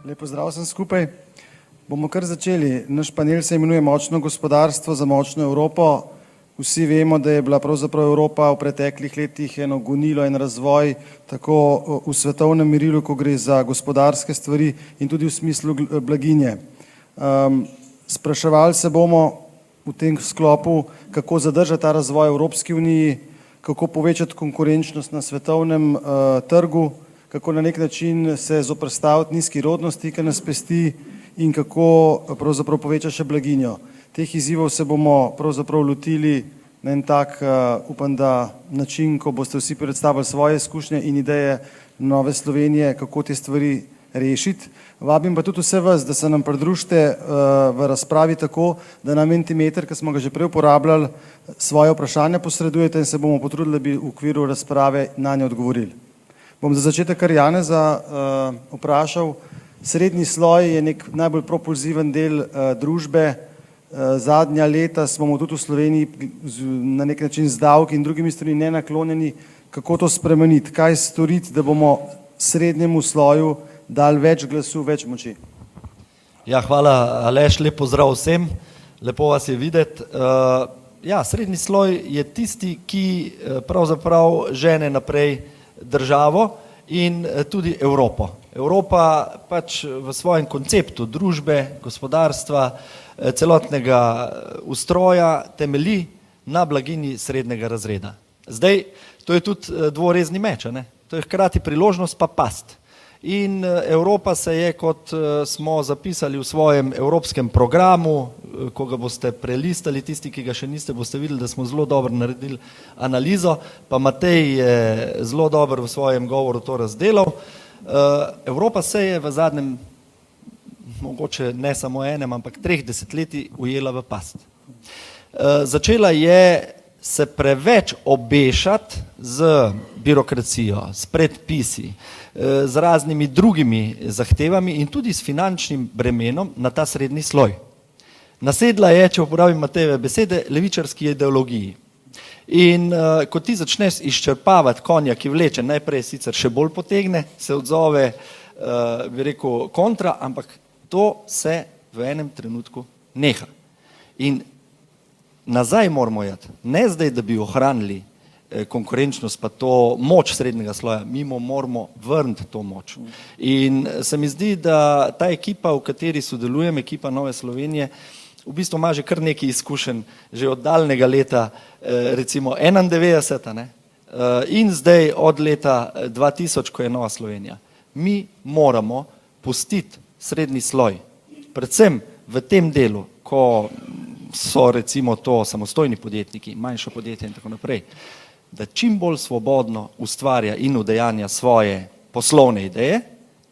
Lep pozdrav vsem skupaj. Bomo kar začeli. Naš panel se imenuje Močno gospodarstvo za močno Evropo. Vsi vemo, da je bila pravzaprav Evropa v preteklih letih eno gonilo in razvoj tako v svetovnem merilu, ko gre za gospodarske stvari in tudi v smislu blaginje. Spraševali se bomo v tem sklopu, kako zadržati ta razvoj v Evropski uniji, kako povečati konkurenčnost na svetovnem trgu, kako na nek način se zoperstaviti nizki rodnosti, ki nas pesti, in kako pravzaprav povečati še blaginjo. Teh izzivov se bomo pravzaprav lotili na en tak, upam, da način, ko boste vsi predstavili svoje izkušnje in ideje Nove Slovenije, kako te stvari rešiti. Vabim pa tudi vse vas, da se nam pridružite v razpravi tako, da na Mentimeter, ki smo ga že prej uporabljali, svoje vprašanja posredujete in se bomo potrudili, da bi v okviru razprave na nje odgovorili. Bom za začetek kar Janeza vprašal. Srednji sloj je nek najbolj propulziven del družbe. Zadnja leta smo mu tudi v Sloveniji na nek način z davki in drugimi stvarmi nenaklonjeni. Kako to spremeniti? Kaj storiti, da bomo srednjemu sloju dali več glasu, več moči? Ja, hvala Aleš, lep pozdrav vsem. Lepo vas je videti. Ja, srednji sloj je tisti, ki pravzaprav žene naprej državo in tudi Evropo. Evropa pač v svojem konceptu družbe, gospodarstva, celotnega ustroja temelji na blaginji srednjega razreda. Zdaj, to je tudi dvorezni meč, ne? To je hkrati priložnost pa past. In Evropa se je, kot smo zapisali v svojem evropskem programu, ko ga boste prelistali, tisti, ki ga še niste, boste videli, da smo zelo dobro naredili analizo, pa Matej je zelo dobro v svojem govoru to razdelal. Evropa se je v zadnjem, mogoče ne samo enem, ampak 3 desetletji ujela v past. Začela je se preveč obešati z birokracijo, s predpisi, z raznimi drugimi zahtevami in tudi s finančnim bremenom na ta srednji sloj. Nasedla je, če uporabim Matejeve besede, levičarski ideologiji. In ko ti začneš izčrpavati konja, ki vleče, najprej sicer še bolj potegne, se odzove, bi rekel, kontra, ampak to se v enem trenutku neha. In nazaj moramo jeti, ne zdaj, da bi ohranili konkurenčnost pa to moč srednjega sloja, mimo moramo vrniti to moč. In se mi zdi, da ta ekipa, v kateri sodelujem, ekipa Nove Slovenije, v bistvu ima že kar nekaj izkušenj, že od daljnega leta, recimo 91, ne? In zdaj od leta 2000, ko je Nova Slovenija. Mi moramo pustiti srednji sloj, predvsem v tem delu, ko so recimo to samostojni podjetniki, manjša podjetja in tako naprej, da čim bolj svobodno ustvarja in udejanja svoje poslovne ideje,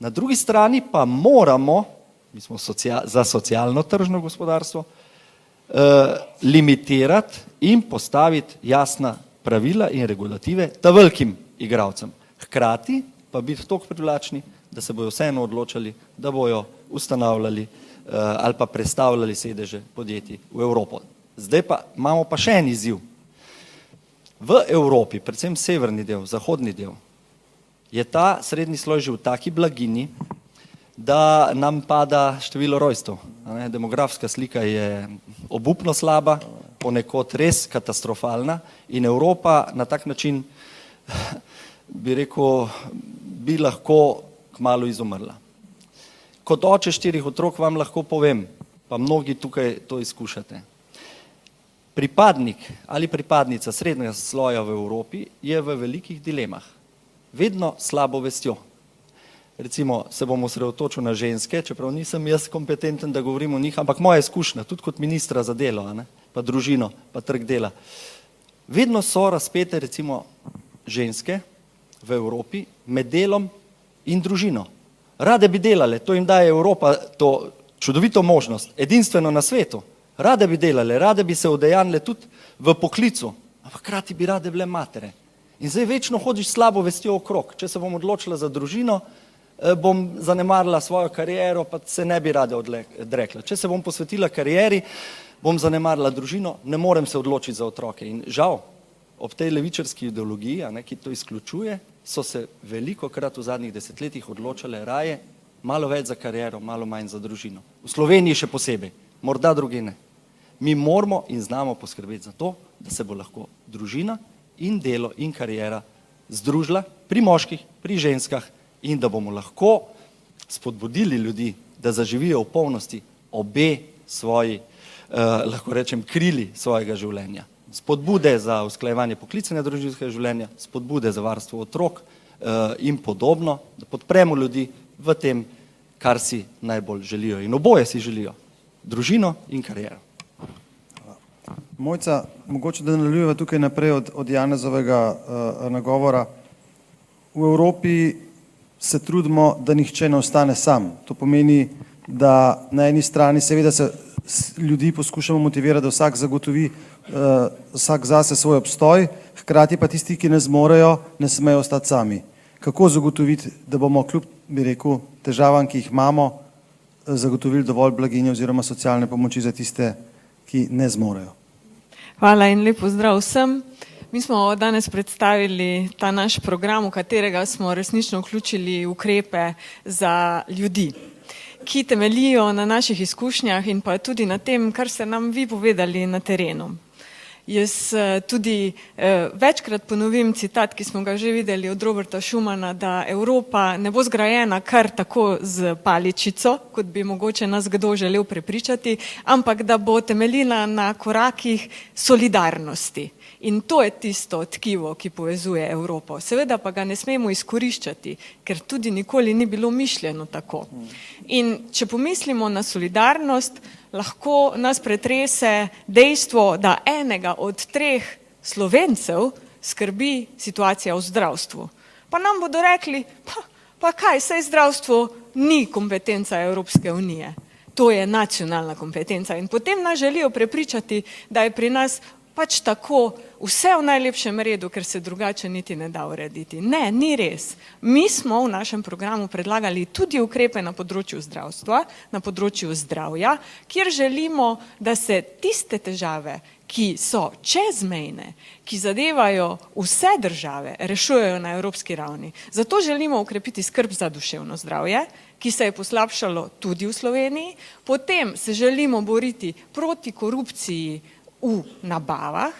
na drugi strani pa moramo, mi smo za socialno tržno gospodarstvo, limitirati in postaviti jasna pravila in regulative ta velikim igralcem. Hkrati pa biti toliko privlačni, da se bojo vseeno odločali, da bojo ustanavljali ali pa prestavljali sedeže podjetij v Evropo. Zdaj pa imamo pa še en izziv. V Evropi, predvsem severni del, zahodni del, je ta srednji sloj že v taki blaginji, da nam pada število rojstev. Demografska slika je obupno slaba, ponekod res katastrofalna in Evropa na tak način, bi rekel, bi lahko kmalu izumrla. Kot oče 4 otrok vam lahko povem, pa mnogi tukaj to izkušate. Pripadnik ali pripadnica srednjega sloja v Evropi je v velikih dilemah. Vedno slabo vestjo. Recimo se bom osredotočil na ženske, čeprav nisem jaz kompetenten, da govorim o njih, ampak moja izkušnja, tudi kot ministra za delo, pa družino, pa trg dela. Vedno so razpete recimo ženske v Evropi med delom in družino. Rade bi delale, to jim daje Evropa, to čudovito možnost, edinstveno na svetu. Rade bi delale, rade bi se udejanile tudi v poklicu, ampak hkrati bi rade bile matere. In zdaj večno hodiš slabo vestjo okrog. Če se bom odločila za družino, bom zanemarila svojo kariero, pa se ne bi rade odrekla. Če se bom posvetila karieri, bom zanemarila družino, ne morem se odločiti za otroke. In žal, ob tej levičarski ideologiji, ki to izključuje, so se velikokrat v zadnjih desetletjih odločale raje malo več za kariero, malo manj za družino. V Sloveniji še posebej, morda druge ne. Mi moramo in znamo poskrbeti za to, da se bo lahko družina in delo in kariera združila pri moških, pri ženskah in da bomo lahko spodbudili ljudi, da zaživijo v polnosti obe svoji, lahko rečem, krili svojega življenja. Spodbude za usklajevanje poklicnega družinskega življenja, spodbude za varstvo otrok in podobno, da podpremo ljudi v tem, kar si najbolj želijo. In oboje si želijo, družino in kariero. Mojca, mogoče da nadaljujeva tukaj naprej od Janezovega nagovora. V Evropi se trudimo, da nihče ne ostane sam. To pomeni, da na eni strani seveda se ljudi poskušamo motivirati, da vsak zagotovi vsak zase svoj obstoj, hkrati pa tisti, ki ne zmorejo, ne smejo ostati sami. Kako zagotoviti, da bomo kljub, bi rekel, težavam, ki jih imamo, zagotovili dovolj blaginje oziroma socialne pomoči za tiste, ki ne zmorejo? Hvala in lep pozdrav vsem. Mi smo danes predstavili ta naš program, v katerega smo resnično vključili ukrepe za ljudi, ki temeljijo na naših izkušnjah in pa tudi na tem, kar ste nam vi povedali na terenu. Jaz tudi večkrat ponovim citat, ki smo ga že videli od Roberta Schumana, da Evropa ne bo zgrajena kar tako z paličico, kot bi mogoče nas kdo želel prepričati, ampak da bo temeljila na korakih solidarnosti. In to je tisto tkivo, ki povezuje Evropo. Seveda pa ga ne smemo izkoriščati, ker tudi nikoli ni bilo mišljeno tako. In če pomislimo na solidarnost, lahko nas pretrese dejstvo, da enega od 3 Slovencev skrbi situacija v zdravstvu. Pa nam bodo rekli, pa kaj, saj zdravstvo ni kompetenca Evropske unije. To je nacionalna kompetenca. In potem nas želijo prepričati, da je pri nas pač tako vse v najlepšem redu, ker se drugače niti ne da urediti. Ne, ni res. Mi smo v našem programu predlagali tudi ukrepe na področju zdravstva, na področju zdravja, kjer želimo, da se tiste težave, ki so čezmejne, ki zadevajo vse države, rešujejo na evropski ravni. Zato želimo ukrepiti skrb za duševno zdravje, ki se je poslabšalo tudi v Sloveniji. Potem se želimo boriti proti korupciji v nabavah,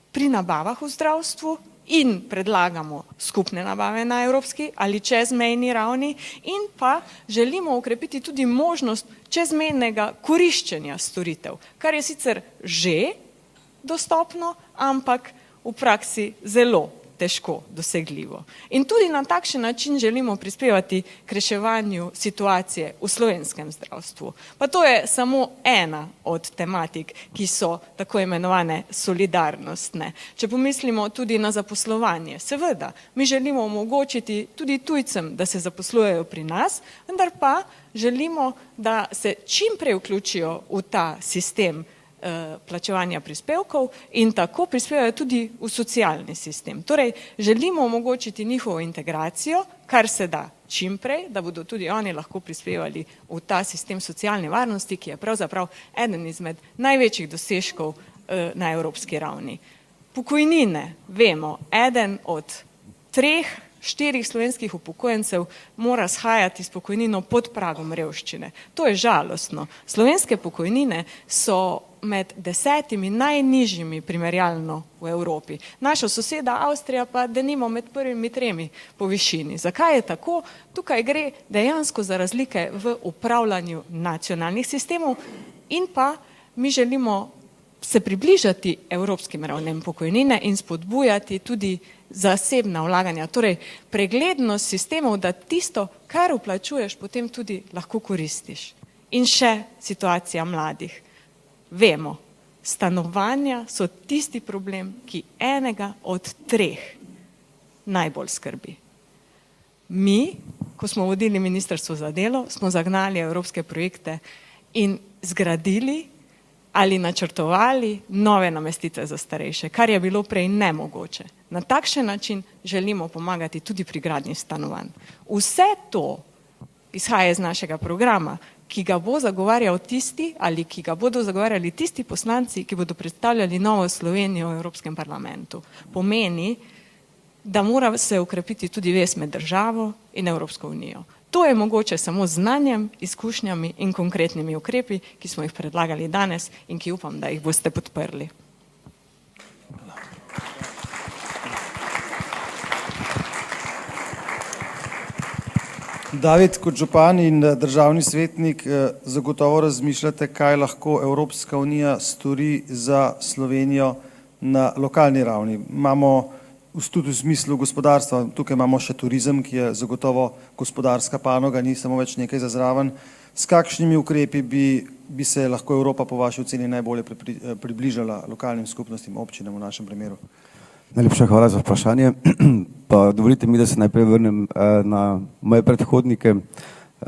pri nabavah v zdravstvu in predlagamo skupne nabave na evropski ali čezmejni ravni in pa želimo ukrepiti tudi možnost čezmejnega koriščenja storitev, kar je sicer že dostopno, ampak v praksi zelo težko dosegljivo. In tudi na takšen način želimo prispevati k reševanju situacije v slovenskem zdravstvu. Pa to je samo ena od tematik, ki so tako imenovane solidarnostne. Če pomislimo tudi na zaposlovanje, seveda, mi želimo omogočiti tudi tujcem, da se zaposlujejo pri nas, vendar pa želimo, da se čim prej vključijo v ta sistem plačevanja prispevkov in tako prispevajo tudi v socialni sistem. Torej, želimo omogočiti njihovo integracijo, kar se da čim prej, da bodo tudi oni lahko prispevali v ta sistem socialne varnosti, ki je pravzaprav eden izmed največjih dosežkov na evropski ravni. Pokojnine, vemo, eden od 3 4 slovenskih upokojencev mora shajati s pokojnino pod pragom revščine. To je žalostno. Slovenske pokojnine so med 10 najnižjimi primerjalno v Evropi. Naša soseda Avstrija pa denimo med prvimi 3 po višini. Zakaj je tako? Tukaj gre dejansko za razlike v upravljanju nacionalnih sistemov in pa mi želimo se približati evropskim ravnem pokojnine in spodbujati tudi zasebna vlaganja. Torej, preglednost sistemov, da tisto, kar vplačuješ, potem tudi lahko koristiš. In še situacija mladih. Vemo, stanovanja so tisti problem, ki enega od 3 najbolj skrbi. Mi, ko smo vodili Ministrstvo za delo, smo zagnali evropske projekte in zgradili ali načrtovali nove namestitve za starejše, kar je bilo prej nemogoče. Na takšen način želimo pomagati tudi pri gradnji stanovanj. Vse to izhaja iz našega programa, ki ga bo zagovarjal tisti ali ki ga bodo zagovarjali tisti poslanci, ki bodo predstavljali Novo Slovenijo v Evropskem parlamentu. Pomeni, da mora se ukrepiti tudi vez med državo in Evropsko unijo. To je mogoče samo z znanjem, izkušnjami in konkretnimi ukrepi, ki smo jih predlagali danes in ki upam, da jih boste podprli. David, kot župan in državni svetnik zagotovo razmišljate, kaj lahko Evropska unija stori za Slovenijo na lokalni ravni. Imamo tudi v smislu gospodarstva, tukaj imamo še turizem, ki je zagotovo gospodarska panoga, ni samo več nekaj za zraven. S kakšnimi ukrepi bi se lahko Evropa po vaši oceni najbolje približala lokalnim skupnostim, občinam v našem primeru? Najlepša hvala za vprašanje. Pa dovolite mi, da se najprej vrnem na moje predhodnike.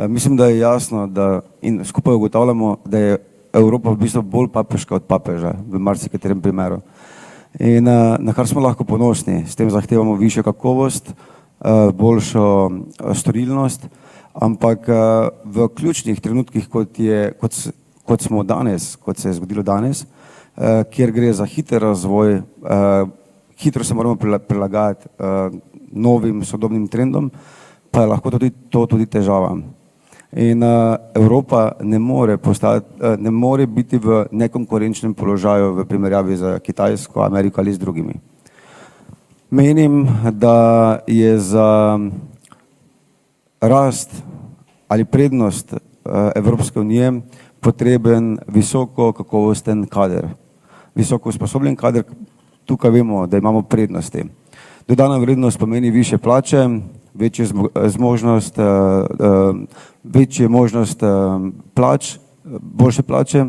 Mislim, da je jasno, da in skupaj ugotavljamo, da je Evropa v bistvu bolj papeška od papeža v marsikaterem primeru. In na kar smo lahko ponosni, s tem zahtevamo višjo kakovost, boljšo storilnost, ampak v ključnih trenutkih, kot smo danes, kot se je zgodilo danes, kjer gre za hiter razvoj, hitro se moramo prilagajati novim sodobnim trendom, pa je lahko tudi težava. In Evropa ne more biti v nekonkurenčnem položaju v primerjavi z Kitajsko, Ameriko ali z drugimi. Menim, da je za rast ali prednost Evropske unije potreben visoko kakovosten kader. Visoko usposobljen kader, tukaj vemo, da imamo prednosti. Dodana vrednost pomeni više plače, večje možnost plač, boljše plače,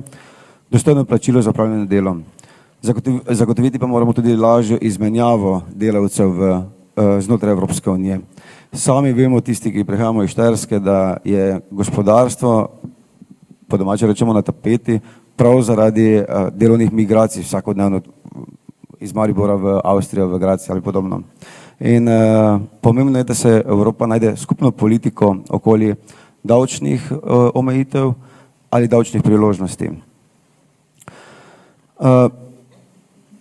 dostojno plačilo za opravljeno delo. Zagotoviti pa moramo tudi lažjo izmenjavo delavcev znotraj Evropske unije. Sami vemo, tisti, ki prihajamo iz Štajerske, da je gospodarstvo, po domače rečemo, na tapeti, prav zaradi delovnih migracij vsakodnevno iz Maribora v Avstrijo, v Graz ali podobno. In pomembno je, da se Evropa najde skupno politiko okoli davčnih omejitev ali davčnih priložnosti.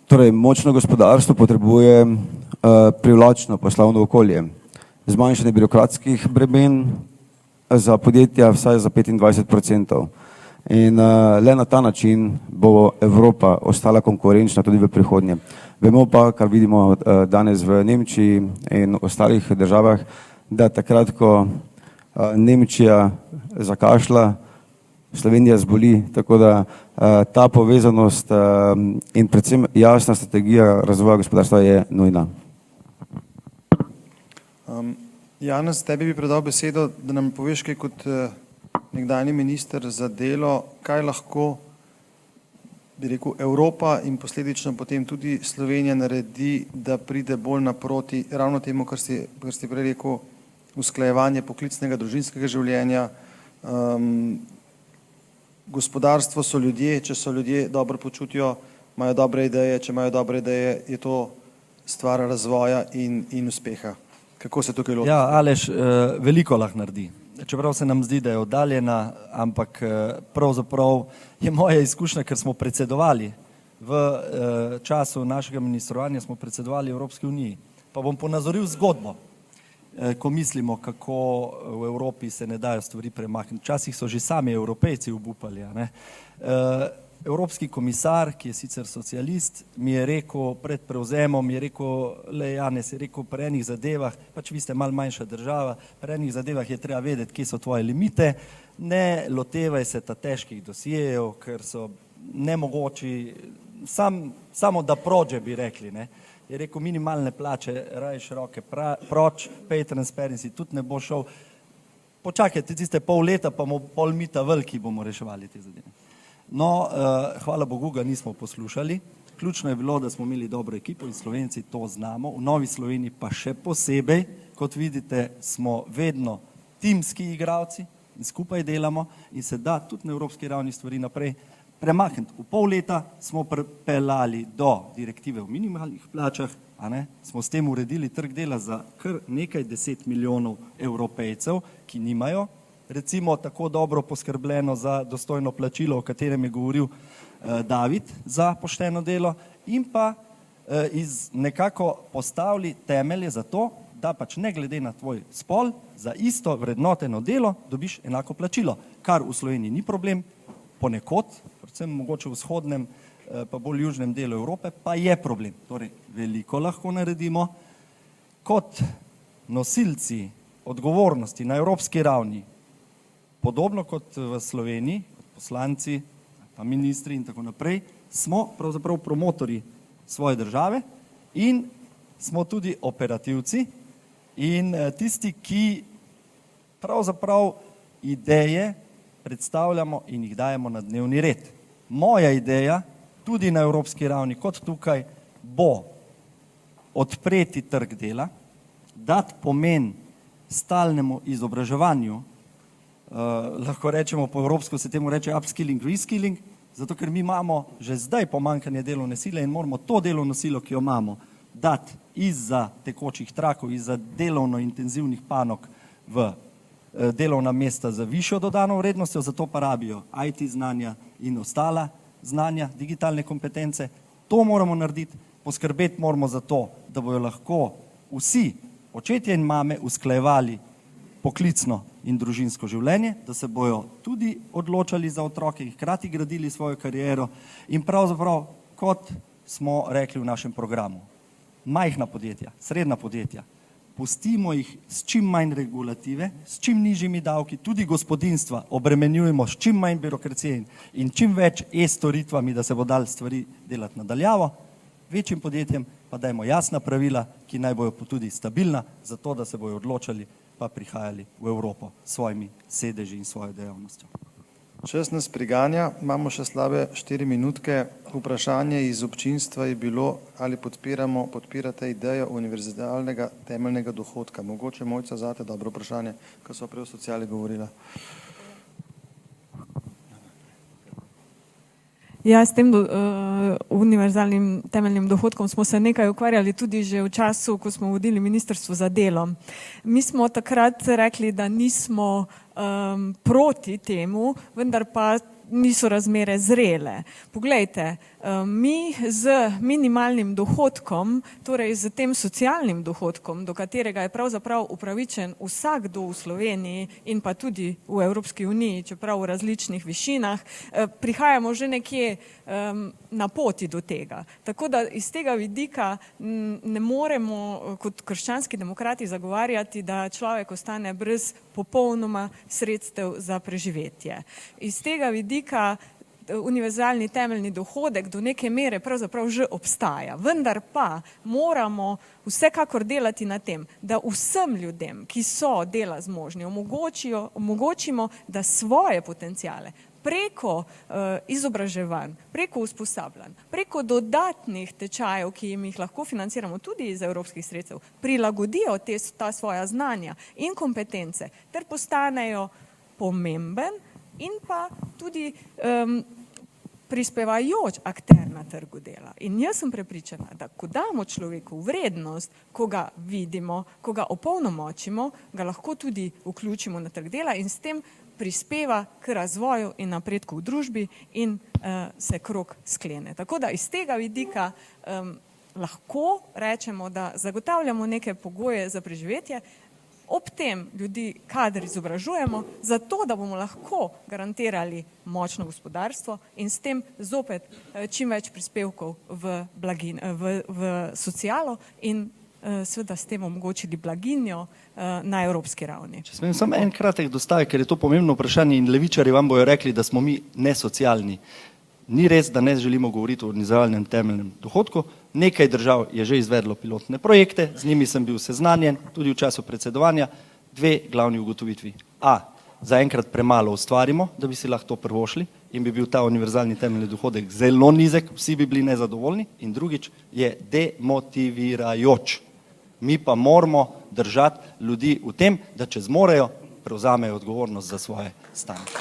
Torej, močno gospodarstvo potrebuje privlačno poslovno okolje, zmanjšanje birokratskih bremen za podjetja vsaj za 25%. In le na ta način bo Evropa ostala konkurenčna tudi v prihodnje. Vemo pa, kar vidimo danes v Nemčiji in ostalih državah, da takrat, ko Nemčija zakašlja, Slovenija zboli, tako da ta povezanost in predvsem jasna strategija razvoja gospodarstva je nujna. Janez, tebi bi predal besedo, da nam poveš kaj kot nekdanji minister za delo, kaj lahko, bi rekel, Evropa in posledično potem tudi Slovenija naredi, da pride bolj naproti ravno temu, kar si prej rekel, usklajevanje poklicnega, družinskega življenja. Gospodarstvo so ljudje, če so ljudje dobro počutijo, imajo dobre ideje, če imajo dobre ideje, je to stvar razvoja in uspeha. Kako se tukaj loti? Ja, Aleš, veliko lahko naredi. Čeprav se nam zdi, da je oddaljena, ampak pravzaprav je moja izkušnja, ker smo predsedovali v času našega ministrovanja, smo predsedovali Evropski uniji. Pa bom ponazoril zgodbo. ko mislimo, kako v Evropi se ne dajo stvari premakniti. Včasih so že sami Evropejci obupali. Evropski komisar, ki je sicer socialist, mi je rekel pred prevzemom, je rekel, Janez je rekel, pri enih zadevah, pač vi ste malo manjša država, pri enih zadevah je treba vedeti, kje so tvoje limite, ne lotevaj se ta težkih dosijejev, ker so nemogoči, samo da prođe bi rekli, ne. Je rekel, minimalne plače, rajš roke proč, pay transparency, tudi ne bo šel. Počakajte tiste pol leta, pa bomo pol mita veliki bomo reševali te zadeve. No, hvala Bogu ga nismo poslušali. Ključno je bilo, da smo imeli dobro ekipo in Slovenci to znamo. V Novi Sloveniji pa še posebej, kot vidite, smo vedno timski igralci in skupaj delamo in se da tudi na evropski ravni stvari naprej premakniti. V pol leta smo pripeljali do direktive o minimalnih plačah, smo s tem uredili trg dela za kar nekaj 10 milijonov Evropejcev, ki nimajo recimo tako dobro poskrbljeno za dostojno plačilo, o katerem je govoril David, za pošteno delo in pa nekako postavili temelje za to, da pač ne glede na tvoj spol, za isto vrednoteno delo dobiš enako plačilo, kar v Sloveniji ni problem, ponekod, predvsem mogoče v vzhodnem pa bolj južnem delu Evrope, pa je problem. Torej, veliko lahko naredimo. Kot nosilci odgovornosti na evropski ravni, podobno kot v Sloveniji, kot poslanci, pa ministri in tako naprej, smo pravzaprav promotori svoje države in smo tudi operativci in tisti, ki pravzaprav ideje predstavljamo in jih dajemo na dnevni red. Moja ideja, tudi na evropski ravni, kot tukaj, bo odpreti trg dela, dati pomen stalnemu izobraževanju, lahko rečemo po evropsko se temu reče upskilling, reskilling, zato ker mi imamo že zdaj pomanjkanje delovne sile in moramo to delovno silo, ki jo imamo, dati izza tekočih trakov, izza delovno intenzivnih panog v delovna mesta za višjo dodano vrednostjo, zato pa rabijo IT znanja in ostala znanja, digitalne kompetence. To moramo narediti, poskrbeti moramo za to, da bojo lahko vsi očetje in mame usklajevali poklicno in družinsko življenje, da se bojo tudi odločali za otroke in hkrati gradili svojo kariero in pravzaprav, kot smo rekli v našem programu, majhna podjetja, srednja podjetja, pustimo jih s čim manj regulative, s čim nižjimi davki, tudi gospodinjstva obremenjujemo s čim manj birokracije in čim več e-storitvami, da se bo dal stvari delati nadaljavo, večjim podjetjem pa dajmo jasna pravila, ki naj bojo tudi stabilna, zato da se bojo odločali pa prihajali v Evropo s svojimi sedeži in svojo dejavnostjo. Čas nas priganja, imamo še slabe 4 minutke. Vprašanje iz občinstva je bilo, ali podpirate idejo univerzalnega temeljnega dohodka. Mogoče Mojca zate dobro vprašanje, ko so prej o sociali govorila. Ja, s tem univerzalnim temeljnim dohodkom smo se nekaj ukvarjali tudi že v času, ko smo vodili Ministrstvo za delo. Mi smo takrat rekli, da nismo proti temu, vendar pa niso razmere zrele. Poglejte, mi z minimalnim dohodkom, torej z tem socialnim dohodkom, do katerega je pravzaprav upravičen vsakdo v Sloveniji in pa tudi v Evropski uniji, čeprav v različnih višinah, prihajamo že nekje na poti do tega. Tako da iz tega vidika ne moremo kot krščanski demokrati zagovarjati, da človek ostane brez popolnoma sredstev za preživetje. Iz tega vidika univerzalni temeljni dohodek do neke mere pravzaprav že obstaja. Vendar pa moramo vsekakor delati na tem, da vsem ljudem, ki so dela zmožni, omogočimo, da svoje potencijale preko izobraževanj, preko usposabljanj, preko dodatnih tečajev, ki jim jih lahko financiramo tudi iz evropskih sredstev, prilagodijo ta svoja znanja in kompetence ter postanejo pomemben in pa tudi prispevajoč akter na trgu dela. In jaz sem prepričana, da ko damo človeku vrednost, ko ga vidimo, ko ga opolnomočimo, ga lahko tudi vključimo na trg dela in s tem prispeva k razvoju in napredku v družbi in se krog sklene. Tako da iz tega vidika lahko rečemo, da zagotavljamo neke pogoje za preživetje, Ob tem ljudi kader izobražujemo, zato da bomo lahko garantirali močno gospodarstvo in s tem zopet čim več prispevkov v socialo in seveda s tem omogočili blaginjo na evropski ravni. Če smem samo en kratek dostavek, ker je to pomembno vprašanje in levičari vam bojo rekli, da smo mi nesocialni. Ni res, da ne želimo govoriti o univerzalnem temeljnem dohodku. Nekaj držav je že izvedlo pilotne projekte, z njimi sem bil seznanjen tudi v času predsedovanja. Dve glavni ugotovitvi. A, zaenkrat premalo ustvarimo, da bi si lahko to privoščili in bi bil ta univerzalni temeljni dohodek zelo nizek, vsi bi bili nezadovoljni. In drugič je demotivirajoč. Mi pa moramo držati ljudi v tem, da če zmorejo, prevzamejo odgovornost za svoje stanje.